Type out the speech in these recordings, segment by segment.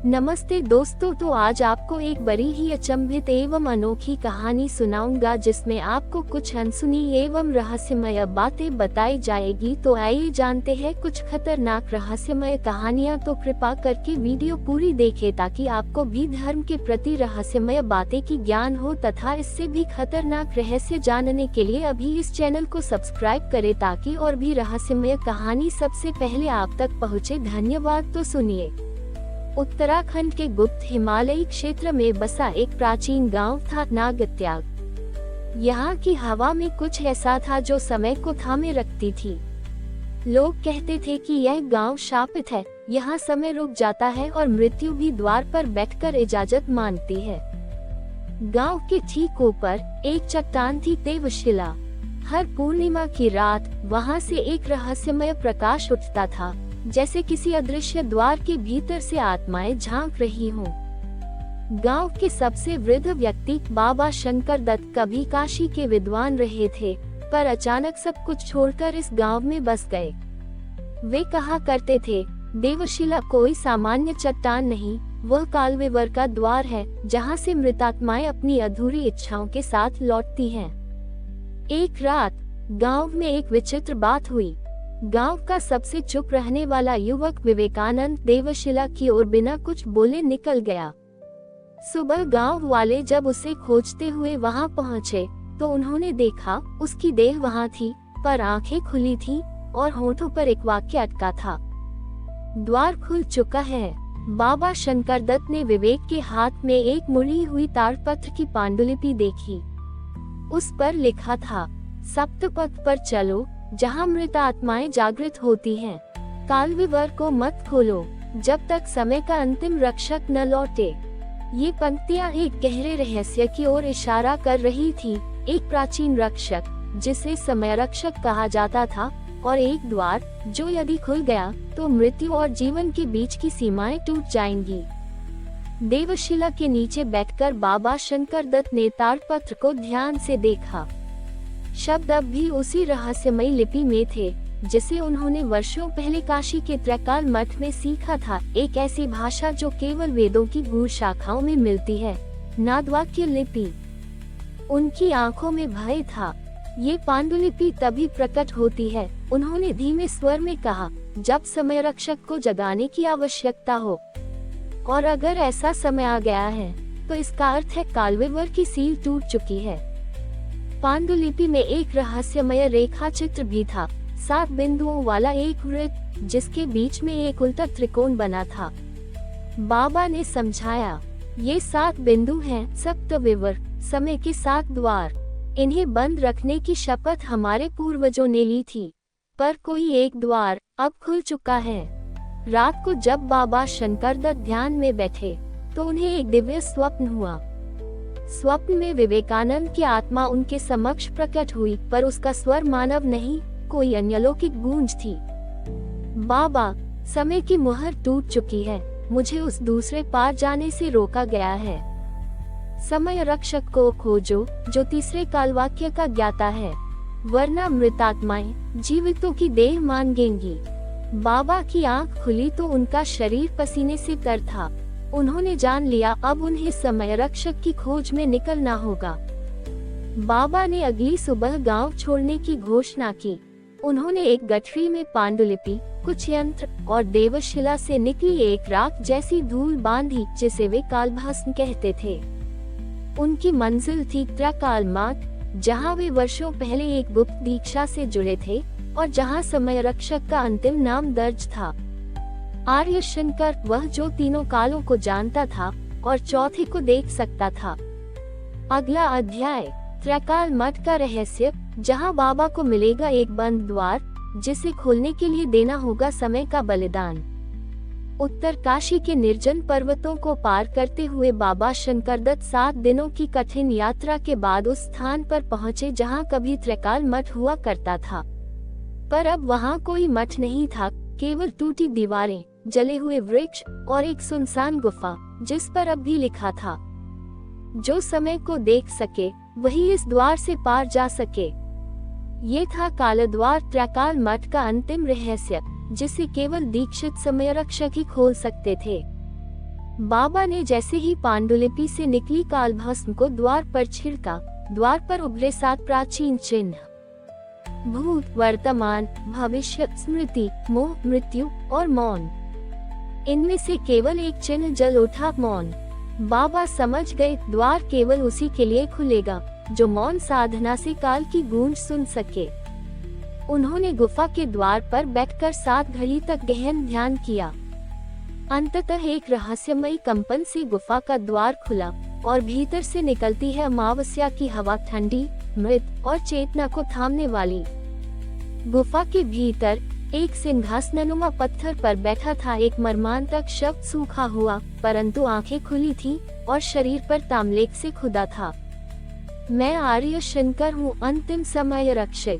नमस्ते दोस्तों, तो आज आपको एक बड़ी ही अचंभित एवं अनोखी कहानी सुनाऊंगा जिसमें आपको कुछ अनसुनी एवं रहस्यमय बातें बताई जाएगी। तो आइए जानते हैं कुछ खतरनाक रहस्यमय कहानियां। तो कृपा करके वीडियो पूरी देखें ताकि आपको भी धर्म के प्रति रहस्यमय बातें की ज्ञान हो तथा इससे भी खतरनाक रहस्य जानने के लिए अभी इस चैनल को सब्सक्राइब करें ताकि और भी रहस्यमय कहानी सबसे पहले आप तक पहुँचे। धन्यवाद। तो सुनिए। उत्तराखंड के गुप्त हिमालयी क्षेत्र में बसा एक प्राचीन गांव था नागत्याग। यहाँ की हवा में कुछ ऐसा था जो समय को थामे रखती थी। लोग कहते थे कि यह गांव शापित है, यहाँ समय रुक जाता है और मृत्यु भी द्वार पर बैठकर इजाजत मांगती है। गांव के ठीक ऊपर एक चट्टान थी, देवशिला। हर पूर्णिमा की रात वहाँ से एक रहस्यमय प्रकाश उठता था, जैसे किसी अदृश्य द्वार के भीतर से आत्माएं झांक रही हों। गांव के सबसे वृद्ध व्यक्ति बाबा शंकर दत्त कभी काशी के विद्वान रहे थे, पर अचानक सब कुछ छोड़कर इस गांव में बस गए। वे कहा करते थे, देवशिला कोई सामान्य चट्टान नहीं, वह कालवेवर का द्वार है जहां से मृतात्माएं अपनी अधूरी इच्छाओं के साथ लौटती हैं। एक रात गांव में एक विचित्र बात हुई। गांव का सबसे चुप रहने वाला युवक विवेकानंद देवशिला की ओर बिना कुछ बोले निकल गया। सुबह गांव वाले जब उसे खोजते हुए वहां पहुंचे तो उन्होंने देखा उसकी देह वहां थी, पर आंखें खुली थीं और होठों पर एक वाक्य अटका था, द्वार खुल चुका है। बाबा शंकर दत्त ने विवेक के हाथ में एक मुड़ी हुई ताड़पत्र की पांडुलिपि देखी। उस पर लिखा था, सप्तपथ पर चलो जहां मृत आत्माएं जागृत होती हैं। कालवेवर को मत खोलो जब तक समय का अंतिम रक्षक न लौटे। ये पंक्तियां एक गहरे रहस्य की ओर इशारा कर रही थी। एक प्राचीन रक्षक जिसे समय रक्षक कहा जाता था, और एक द्वार जो यदि खुल गया तो मृत्यु और जीवन के बीच की सीमाएं टूट जाएंगी। देवशिला के नीचे बैठकर बाबा शंकर दत्त ने ताड़पत्र को ध्यान से देखा। शब्द अब भी उसी रहस्यमयी लिपि में थे जिसे उन्होंने वर्षों पहले काशी के त्रैकाल मठ में सीखा था। एक ऐसी भाषा जो केवल वेदों की गूढ़ शाखाओं में मिलती है, नादवाक्य लिपि। उनकी आंखों में भय था। ये पांडुलिपि तभी प्रकट होती है, उन्होंने धीमे स्वर में कहा, जब समय रक्षक को जगाने की आवश्यकता हो। और अगर ऐसा समय आ गया है तो इसका अर्थ है कालवेवर की सील टूट चुकी है। पांडुलिपि में एक रहस्यमय रेखा चित्र भी था, 7 बिंदुओं वाला एक वृत्त जिसके बीच में एक उल्टा त्रिकोण बना था। बाबा ने समझाया, ये 7 बिंदु हैं सप्तविवर, समय के 7 द्वार। इन्हें बंद रखने की शपथ हमारे पूर्वजों ने ली थी, पर कोई एक द्वार अब खुल चुका है। रात को जब बाबा शंकर दत्त ध्यान में बैठे तो उन्हें एक दिव्य स्वप्न हुआ। स्वप्न में विवेकानंद की आत्मा उनके समक्ष प्रकट हुई, पर उसका स्वर मानव नहीं, कोई अन्य अलौकिक गूंज थी। बाबा, समय की मुहर टूट चुकी है, मुझे उस दूसरे पार जाने से रोका गया है। समय रक्षक को खोजो जो तीसरे कालवाक्य का ज्ञाता है, वरना मृतात्माएं जीवितों की देह मांगेंगी। बाबा की आंख खुली तो उनका शरीर पसीने से तर था। उन्होंने जान लिया अब उन्हें समय रक्षक की खोज में निकलना होगा। बाबा ने अगली सुबह गांव छोड़ने की घोषणा की। उन्होंने एक गठरी में पांडुलिपि, कुछ यंत्र और देवशिला से निकली एक राख जैसी धूल बांधी जिसे वे कालभस्म कहते थे। उनकी मंजिल थी त्रैकाल मठ, जहाँ वे वर्षों पहले एक गुप्त दीक्षा से जुड़े थे और जहाँ समय रक्षक का अंतिम नाम दर्ज था, आर्य शंकर, वह जो तीनों कालों को जानता था और चौथे को देख सकता था। अगला अध्याय, त्रैकाल मठ का रहस्य, जहां बाबा को मिलेगा एक बंद द्वार जिसे खोलने के लिए देना होगा समय का बलिदान। उत्तरकाशी के निर्जन पर्वतों को पार करते हुए बाबा शंकर दत्त 7 दिनों की कठिन यात्रा के बाद उस स्थान पर पहुंचे जहां कभी त्रैकाल मठ हुआ करता था। पर अब वहां कोई मठ नहीं था, केवल टूटी दीवारें, जले हुए वृक्ष और एक सुनसान गुफा जिस पर अब भी लिखा था, जो समय को देख सके वही इस द्वार से पार जा सके। ये था कालद्वार, त्रैकाल मठ का अंतिम रहस्य, जिसे केवल दीक्षित समय रक्षक ही खोल सकते थे। बाबा ने जैसे ही पांडुलिपि से निकली कालभस्म को द्वार पर छिड़का, द्वार पर उभरे 7 प्राचीन चिन्ह, भूत, वर्तमान, भविष्य, स्मृति, मोह, मृत्यु और मौन। इनमें से केवल एक चिन्ह जल उठा, मौन। बाबा समझ गए द्वार केवल उसी के लिए खुलेगा जो मौन साधना से काल की गूंज सुन सके। उन्होंने गुफा के द्वार पर बैठकर 7 घड़ी तक गहन ध्यान किया। अंततः एक रहस्यमयी कंपन से गुफा का द्वार खुला और भीतर से निकलती है अमावस्या की हवा, ठंडी, मृत और चेतना को थामने वाली। गुफा के भीतर एक सिंहासनुमा पत्थर पर बैठा था एक मर्मांतक शब्द, सूखा हुआ, परंतु आंखें खुली थीं और शरीर पर ताम्रलेख से खुदा था। मैं आर्य शंकर हूँ, अंतिम समय रक्षक,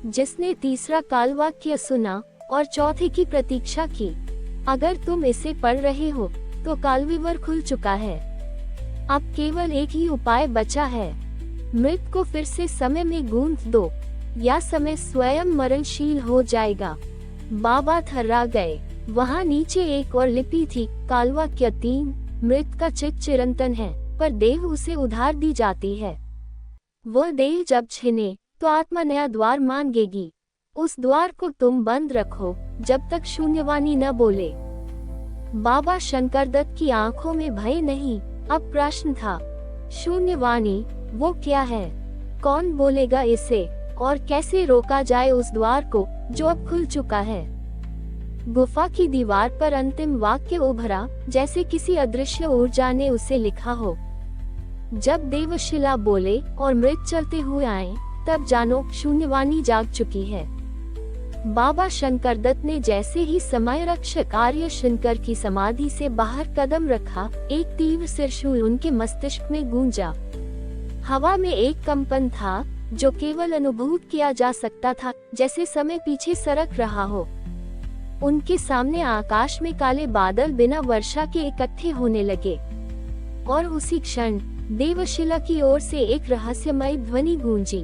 जिसने तीसरा कालवाक्य सुना और चौथे की प्रतीक्षा की। अगर तुम इसे पढ़ रहे हो तो कालविवर खुल चुका है। अब केवल एक ही उपाय बचा है, मृत को फिर से समय में गूंथ दो या समय स्वयं मरणशील हो जाएगा। बाबा थर्रा गए। वहाँ नीचे एक और लिपि थी, कालवाक्य 3, मृत का चित चिरंतन है पर देह उसे उधार दी जाती है। वह देह जब छिने तो आत्मा नया द्वार मांगेगी। उस द्वार को तुम बंद रखो जब तक शून्यवाणी न बोले। बाबा शंकरदत्त की आंखों में भय नहीं, अब प्रश्न था, शून्यवाणी वो क्या है? कौन बोलेगा इसे और कैसे रोका जाए उस द्वार को जो अब खुल चुका है? गुफा की दीवार पर अंतिम वाक्य उभरा, जैसे किसी अदृश्य ऊर्जा ने उसे लिखा हो। जब देवशिला बोले और मृत चलते हुए आए, तब जानो शून्यवाणी जाग चुकी है। बाबा शंकरदत्त ने जैसे ही समय रक्षक आर्य शंकर की समाधि से बाहर कदम रखा, एक तीव्र सिरशूल उनके मस्तिष्क में गूंजा। हवा में एक कंपन था जो केवल अनुभूत किया जा सकता था, जैसे समय पीछे सरक रहा हो। उनके सामने आकाश में काले बादल बिना वर्षा के इकट्ठे होने लगे और उसी क्षण देवशिला की ओर से एक रहस्यमय ध्वनि गूंजी,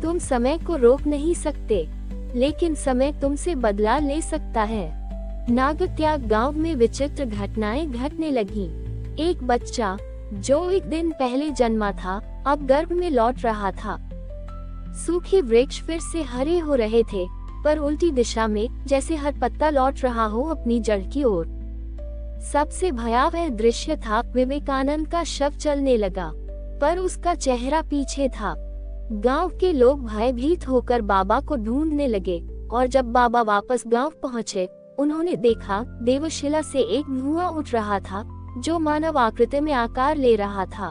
तुम समय को रोक नहीं सकते, लेकिन समय तुमसे बदला ले सकता है। नागत्याग गांव में विचित्र घटनाएं घटने लगी। एक बच्चा जो एक दिन पहले जन्मा था, अब गर्भ में लौट रहा था। सूखे वृक्ष फिर से हरे हो रहे थे, पर उल्टी दिशा में, जैसे हर पत्ता लौट रहा हो अपनी जड़ की ओर। सबसे भयावह दृश्य था, विवेकानंद का शव चलने लगा, पर उसका चेहरा पीछे था। गांव के लोग भयभीत होकर बाबा को ढूंढने लगे और जब बाबा वापस गांव पहुंचे, उन्होंने देखा देवशिला से एक धुआं उठ रहा था जो मानव आकृति में आकार ले रहा था।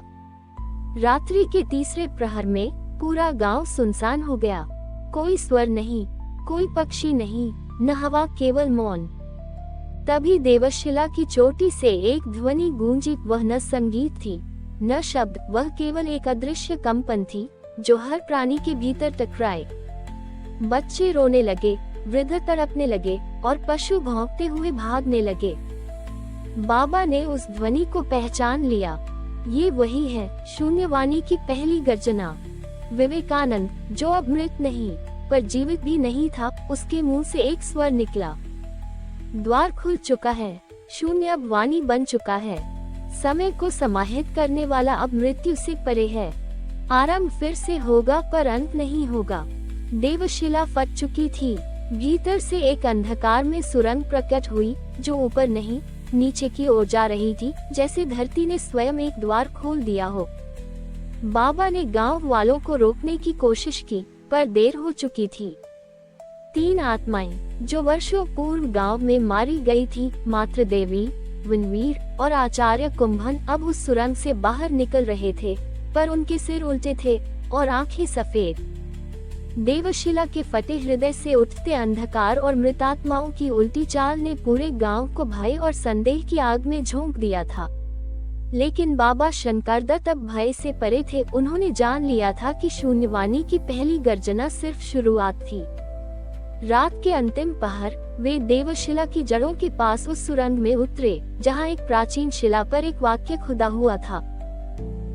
रात्रि के तीसरे प्रहर में पूरा गांव सुनसान हो गया। कोई स्वर नहीं, कोई पक्षी नहीं, न हवा, केवल मौन। तभी देवशिला की चोटी से एक ध्वनि गूंजी। वह न संगीत थी, न शब्द, वह केवल एक अदृश्य कंपन थी जो हर प्राणी के भीतर टकराए। बच्चे रोने लगे, वृद्ध तड़पने लगे और पशु भौंकते हुए भागने लगे। बाबा ने उस ध्वनि को पहचान लिया। ये वही है, शून्यवाणी की पहली गर्जना। विवेकानंद, जो अब मृत नहीं पर जीवित भी नहीं था, उसके मुंह से एक स्वर निकला, द्वार खुल चुका है, शून्य अब वाणी बन चुका है। समय को समाहित करने वाला अब मृत्यु से परे है। आरंभ फिर से होगा पर अंत नहीं होगा। देवशिला फट चुकी थी। भीतर से एक अंधकार में सुरंग प्रकट हुई जो ऊपर नहीं, नीचे की ओर जा रही थी, जैसे धरती ने स्वयं एक द्वार खोल दिया हो। बाबा ने गांव वालों को रोकने की कोशिश की, पर देर हो चुकी थी। 3 आत्माएं जो वर्षों पूर्व गांव में मारी गई थी, मातृ देवी, विनवीर और आचार्य कुंभन, अब उस सुरंग से बाहर निकल रहे थे, पर उनके सिर उल्टे थे और आंखें सफेद। देवशिला के फटे हृदय से उठते अंधकार और मृतात्माओं की उल्टी चाल ने पूरे गांव को भय और संदेह की आग में झोंक दिया था। लेकिन बाबा शंकरदत्त अब भय से परे थे। उन्होंने जान लिया था कि शून्यवाणी की पहली गर्जना सिर्फ शुरुआत थी। रात के अंतिम पहर वे देवशिला की जड़ों के पास उस सुरंग में उतरे, जहां एक प्राचीन शिला पर एक वाक्य खुदा हुआ था,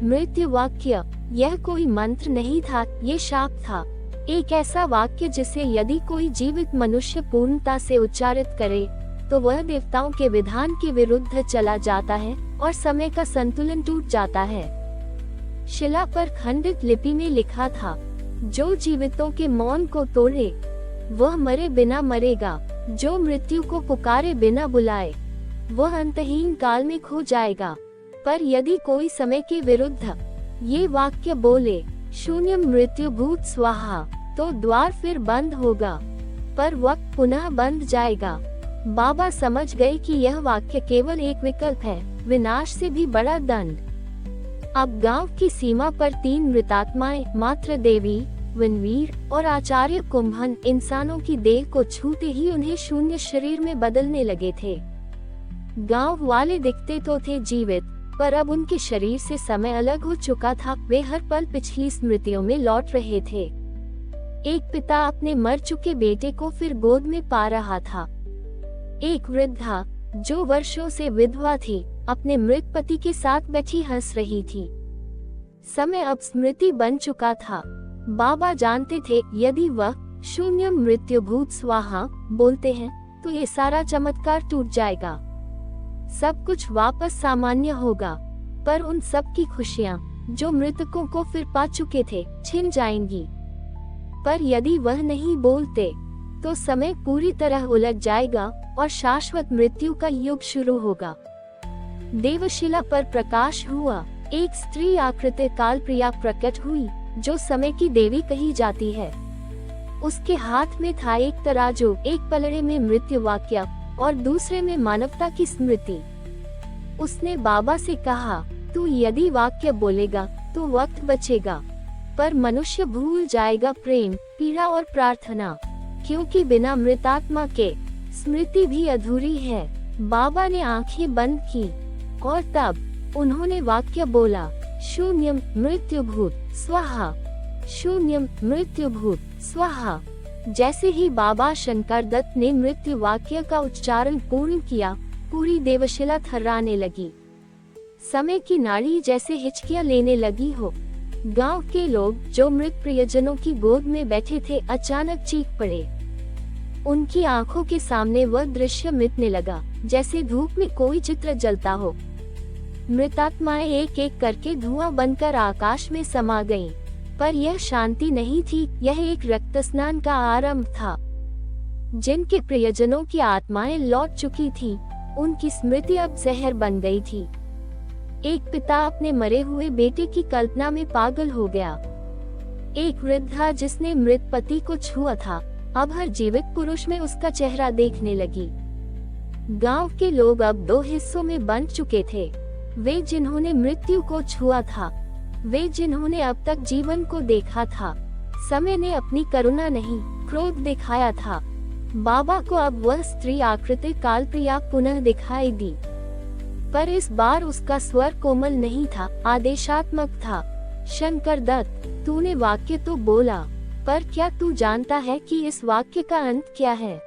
मृत्यु वाक्य। यह कोई मंत्र नहीं था, ये शाप था। एक ऐसा वाक्य जिसे यदि कोई जीवित मनुष्य पूर्णता से उच्चारित करे तो वह देवताओं के विधान के विरुद्ध चला जाता है और समय का संतुलन टूट जाता है। शिला पर खंडित लिपि में लिखा था, जो जीवितों के मौन को तोड़े वह मरे बिना मरेगा, जो मृत्यु को पुकारे बिना बुलाए वह अंतहीन काल में खो जाएगा। पर यदि कोई समय के विरुद्ध ये वाक्य बोले, शून्यम मृत्यु भूत स्वाहा, तो द्वार फिर बंद होगा, पर वक्त पुनः बंद जाएगा। बाबा समझ गए कि यह वाक्य केवल एक विकल्प है, विनाश से भी बड़ा दंड। अब गांव की सीमा पर 3 मृतात्माएं, मात्र देवी, वनवीर और आचार्य कुंभन, इंसानों की देह को छूते ही उन्हें शून्य शरीर में बदलने लगे थे। गांव वाले दिखते तो थे जीवित, पर अब उनके शरीर से समय अलग हो चुका था। वे हर पल पिछली स्मृतियों में लौट रहे थे। एक पिता अपने मर चुके बेटे को फिर गोद में पा रहा था। एक वृद्धा जो वर्षों से विधवा थी, अपने मृत पति के साथ बैठी हंस रही थी। समय अब स्मृति बन चुका था। बाबा जानते थे, यदि वह शून्य मृत्यु भूत स्वाहा बोलते हैं तो ये सारा चमत्कार टूट जाएगा, सब कुछ वापस सामान्य होगा। पर उन सब की खुशियाँ जो मृतकों को फिर पा चुके थे छिन जाएंगी। पर यदि वह नहीं बोलते तो समय पूरी तरह उलझ जाएगा और शाश्वत मृत्यु का युग शुरू होगा। देवशिला पर प्रकाश हुआ। एक स्त्री आकृति कालप्रिया प्रकट हुई, जो समय की देवी कही जाती है। उसके हाथ में था एक तराजू, एक पलड़े में मृत्यु वाक्य और दूसरे में मानवता की स्मृति। उसने बाबा से कहा, तू यदि वाक्य बोलेगा तो वक्त बचेगा, पर मनुष्य भूल जाएगा प्रेम, पीड़ा और प्रार्थना, क्योंकि बिना मृतात्मा के स्मृति भी अधूरी है। बाबा ने आंखें बंद की और तब उन्होंने वाक्य बोला, शून्यम मृत्युभूत स्वाहा, शून्यम मृत्युभूत स्वाहा। जैसे ही बाबा शंकर दत्त ने मृत्यु वाक्य का उच्चारण पूर्ण किया, पूरी देवशिला थर्राने लगी। समय की नाड़ी जैसे हिचकियां लेने लगी हो। गांव के लोग जो मृत प्रियजनों की गोद में बैठे थे, अचानक चीख पड़े। उनकी आंखों के सामने वह दृश्य मिटने लगा, जैसे धूप में कोई चित्र जलता हो। मृतात्माएं एक एक करके धुआं बनकर आकाश में समा गईं। पर यह शांति नहीं थी, यह एक रक्त स्नान का आरंभ था। जिनके प्रियजनों की आत्माएं लौट चुकी थीं, उनकी स्मृति अब जहर बन गई थी। एक पिता अपने मरे हुए बेटे की कल्पना में पागल हो गया। एक वृद्धा जिसने मृत पति को छुआ था, अब हर जीवित पुरुष में उसका चेहरा देखने लगी। गांव के लोग अब 2 हिस्सों में बंट चुके थे, वे जिन्होंने मृत्यु को छुआ था, वे जिन्होंने अब तक जीवन को देखा था। समय ने अपनी करुणा नहीं, क्रोध दिखाया था। बाबा को अब वह स्त्री आकृति कालप्रिया पुनः दिखाई दी, पर इस बार उसका स्वर कोमल नहीं था, आदेशात्मक था। शंकर दत्त, तूने वाक्य तो बोला, पर क्या तू जानता है कि इस वाक्य का अंत क्या है?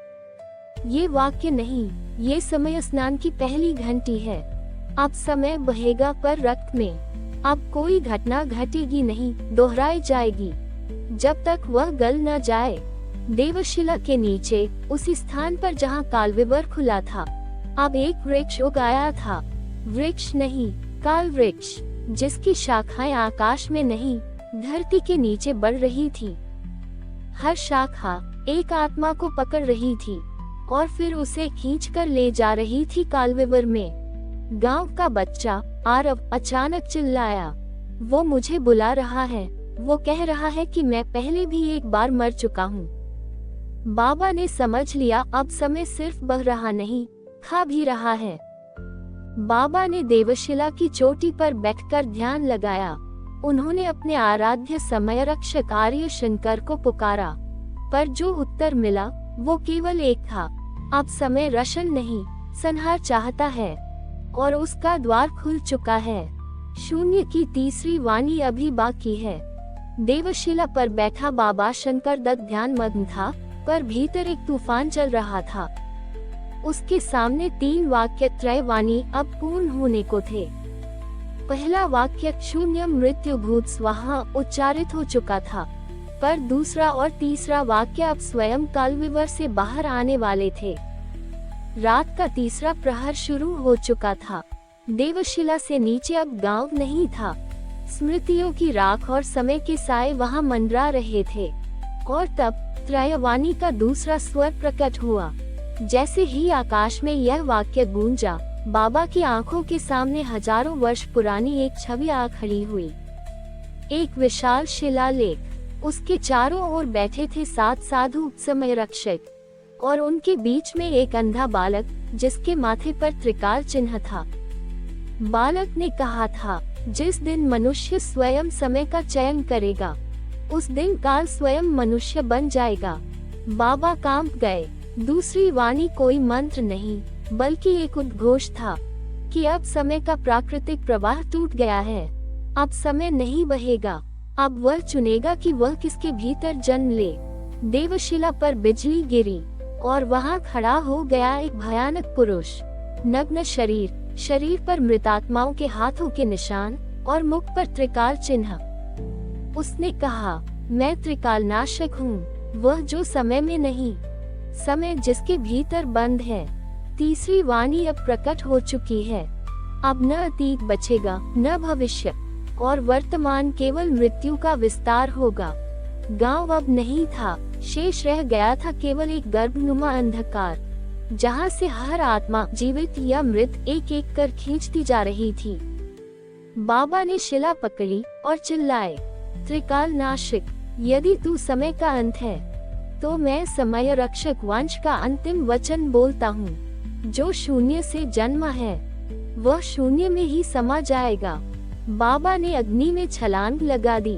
ये वाक्य नहीं, ये समय स्नान की पहली घंटी है। अब समय बहेगा पर रक्त में। अब कोई घटना घटेगी नहीं, दोहराई जाएगी, जब तक वह गल न जाए। देवशिला के नीचे, उसी स्थान पर जहाँ कालविवर खुला था, अब एक वृक्ष उगाया था। वृक्ष नहीं, काल वृक्ष, जिसकी शाखाएं आकाश में नहीं, धरती के नीचे बढ़ रही थी। हर शाखा एक आत्मा को पकड़ रही थी और फिर उसे खींचकर ले जा रही थी कालविवर में। गांव का बच्चा आरव अचानक चिल्लाया, वो मुझे बुला रहा है, वो कह रहा है कि मैं पहले भी एक बार मर चुका हूँ। बाबा ने समझ लिया, अब समय सिर्फ बह रहा नहीं, खा भी रहा है। बाबा ने देवशिला की चोटी पर बैठकर ध्यान लगाया। उन्होंने अपने आराध्य समय रक्षक आर्य शंकर को पुकारा, पर जो उत्तर मिला वो केवल एक था, अब समय रशन नहीं, संहार चाहता है और उसका द्वार खुल चुका है। शून्य की तीसरी वाणी अभी बाकी है। देवशिला पर बैठा बाबा शंकर दत्त ध्यान मग्न था, पर भीतर एक तूफान चल रहा था। उसके सामने 3 वाक्य त्रयवाणी अब पूर्ण होने को थे। पहला वाक्य शून्य मृत्यु भूत स्वाहा उच्चारित हो चुका था, पर दूसरा और तीसरा वाक्य अब स्वयं कालविवर से बाहर आने वाले थे। रात का तीसरा प्रहर शुरू हो चुका था। देवशिला से नीचे अब गांव नहीं था। स्मृतियों की राख और समय के साए वहां मंडरा रहे थे। और तब त्रयवाणी का दूसरा स्वर प्रकट हुआ। जैसे ही आकाश में यह वाक्य गूंजा, बाबा की आंखों के सामने हजारों वर्ष पुरानी एक छवि आ खड़ी हुई। एक विशाल शिलालेख, उसके चारों ओर बैठे थे 7 साधु समय रक्षक, और उनके बीच में एक अंधा बालक जिसके माथे पर त्रिकाल चिन्ह था। बालक ने कहा था, जिस दिन मनुष्य स्वयं समय का चयन करेगा, उस दिन काल स्वयं मनुष्य बन जाएगा। बाबा कांप गए। दूसरी वाणी कोई मंत्र नहीं, बल्कि एक उद्घोष था कि अब समय का प्राकृतिक प्रवाह टूट गया है। अब समय नहीं बहेगा। अब वह चुनेगा कि वह किसके भीतर जन्म ले। देवशिला पर बिजली गिरी और वहां खड़ा हो गया एक भयानक पुरुष। नग्न शरीर पर मृतात्माओं के हाथों के निशान और मुख पर त्रिकाल चिन्ह। उसने कहा, मैं त्रिकाल नाशक हूँ, वह जो समय में नहीं, समय जिसके भीतर बंद है। तीसरी वाणी अब प्रकट हो चुकी है। अब न अतीत बचेगा, न भविष्य, और वर्तमान केवल मृत्यु का विस्तार होगा। गांव अब नहीं था, शेष रह गया था केवल एक गर्भनुमा अंधकार, जहां से हर आत्मा जीवित या मृत एक एक कर खींचती जा रही थी। बाबा ने शिला पकड़ी और चिल्लाए, त्रिकाल नाशक, यदि तू समय का अंत है, तो मैं समय रक्षक वंश का अंतिम वचन बोलता हूँ। जो शून्य से जन्मा है, वह शून्य में ही समा जाएगा। बाबा ने अग्नि में छलांग लगा दी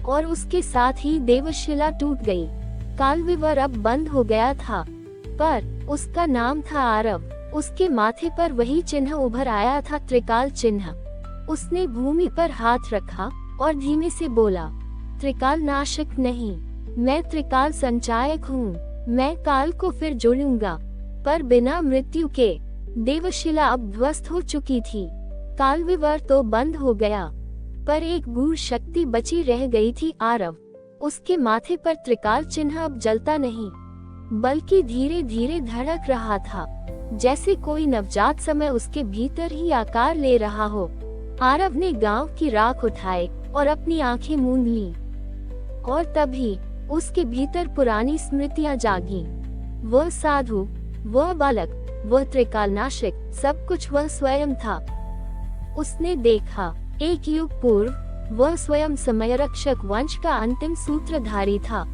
और उसके साथ ही देवशिला टूट गई। कालविवर अब बंद हो गया था, पर उसका नाम था आरव। उसके माथे पर वही चिन्ह उभर आया था, त्रिकाल चिन्ह। उसने भूमि पर हाथ रखा और धीमे से बोला, त्रिकाल नाशक नहीं, मैं त्रिकाल संचायक हूँ। मैं काल को फिर जोड़ूंगा, पर बिना मृत्यु के। देवशिला अब ध्वस्त हो चुकी थी। कालविवर तो बंद हो गया, पर एक गूढ़ शक्ति बची रह गई थी, आरव। उसके माथे पर त्रिकाल चिन्ह अब जलता नहीं, बल्कि धीरे धीरे धड़क रहा था, जैसे कोई नवजात समय उसके भीतर ही आकार ले रहा हो। आरव ने गांव की राख उठाई और अपनी आंखें मूंद ली, और तभी उसके भीतर पुरानी स्मृतियां जागी। वह साधु, वह बालक, वह त्रिकाल नाशक, सब कुछ वह स्वयं था। उसने देखा, एक युग पूर्व वह स्वयं समय रक्षक वंश का अंतिम सूत्रधारी था,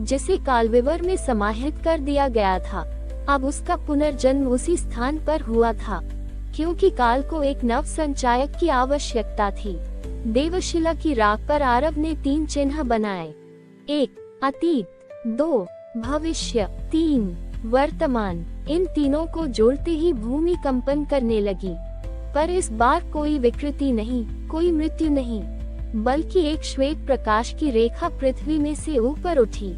जिसे कालविवर में समाहित कर दिया गया था। अब उसका पुनर्जन्म उसी स्थान पर हुआ था, क्योंकि काल को एक नव संचायक की आवश्यकता थी। देवशिला की राख पर आरव ने 3 चिन्ह बनाए, 1 अतीत, 2 भविष्य, 3 वर्तमान। इन तीनों को जोड़ते ही भूमि कंपन करने लगी, पर इस बार कोई विकृति नहीं, कोई मृत्यु नहीं, बल्कि एक श्वेत प्रकाश की रेखा पृथ्वी में से ऊपर उठी।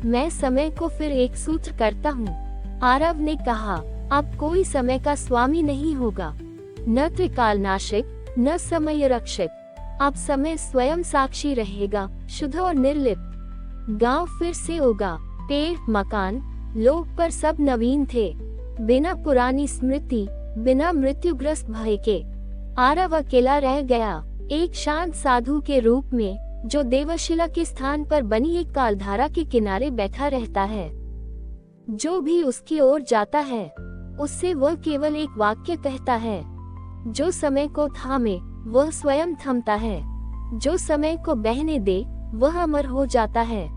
मैं समय को फिर एक सूत्र करता हूँ, आरव ने कहा। अब कोई समय का स्वामी नहीं होगा, न त्रिकाल नाशक, न समय रक्षक। अब समय स्वयं साक्षी रहेगा, शुद्ध और निर्लिप्त। गांव फिर से होगा। पेड़, मकान, लोग पर सब नवीन थे, बिना पुरानी स्मृति, बिना मृत्युग्रस्त भय के। आरव अकेला रह गया, एक शांत साधु के रूप में, जो देवशिला के स्थान पर बनी एक कालधारा के किनारे बैठा रहता है। जो भी उसकी ओर जाता है, उससे वह केवल एक वाक्य कहता है। जो समय को थामे, वह स्वयं थमता है। जो समय को बहने दे, वह अमर हो जाता है।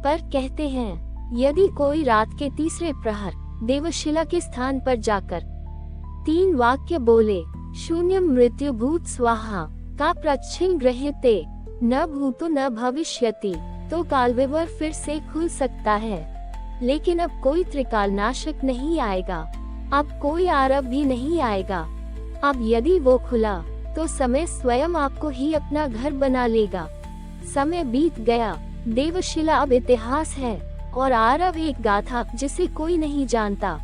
पर कहते हैं, यदि कोई रात के तीसरे प्रहर देवशिला के स्थान पर जाकर 3 वाक्य बोले, शून्यम मृत्यु भूत स्वाहा का प्रच्छिन्न गृह्यते, न भूतो न भविष्यति, तो कालविवर फिर से खुल सकता है। लेकिन अब कोई त्रिकाल नाशक नहीं आएगा, अब कोई आरव भी नहीं आएगा। अब यदि वो खुला, तो समय स्वयं आपको ही अपना घर बना लेगा। समय बीत गया, देवशिला अब इतिहास है, और आरव एक गाथा जिसे कोई नहीं जानता,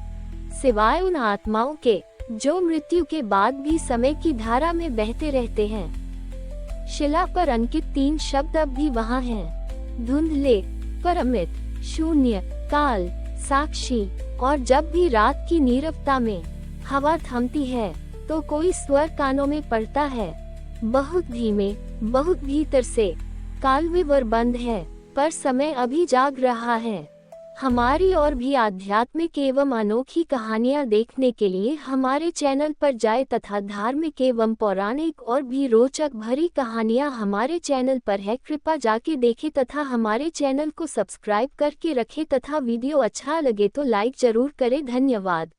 सिवाय उन आत्माओं के जो मृत्यु के बाद भी समय की धारा में बहते रहते हैं। शिला पर अंकित 3 शब्द अब भी वहाँ हैं, धुंधले, परमित, शून्य, काल, साक्षी। और जब भी रात की नीरवता में हवा थमती है तो कोई स्वर कानों में पड़ता है, बहुत धीमे, बहुत भीतर से। कालविवर बंद है, पर समय अभी जाग रहा है। हमारी और भी आध्यात्मिक एवं अनोखी कहानियाँ देखने के लिए हमारे चैनल पर जाएं तथा धार्मिक एवं पौराणिक और भी रोचक भरी कहानियाँ हमारे चैनल पर है। कृपया जाके देखें तथा हमारे चैनल को सब्सक्राइब करके रखें तथा वीडियो अच्छा लगे तो लाइक जरूर करें। धन्यवाद।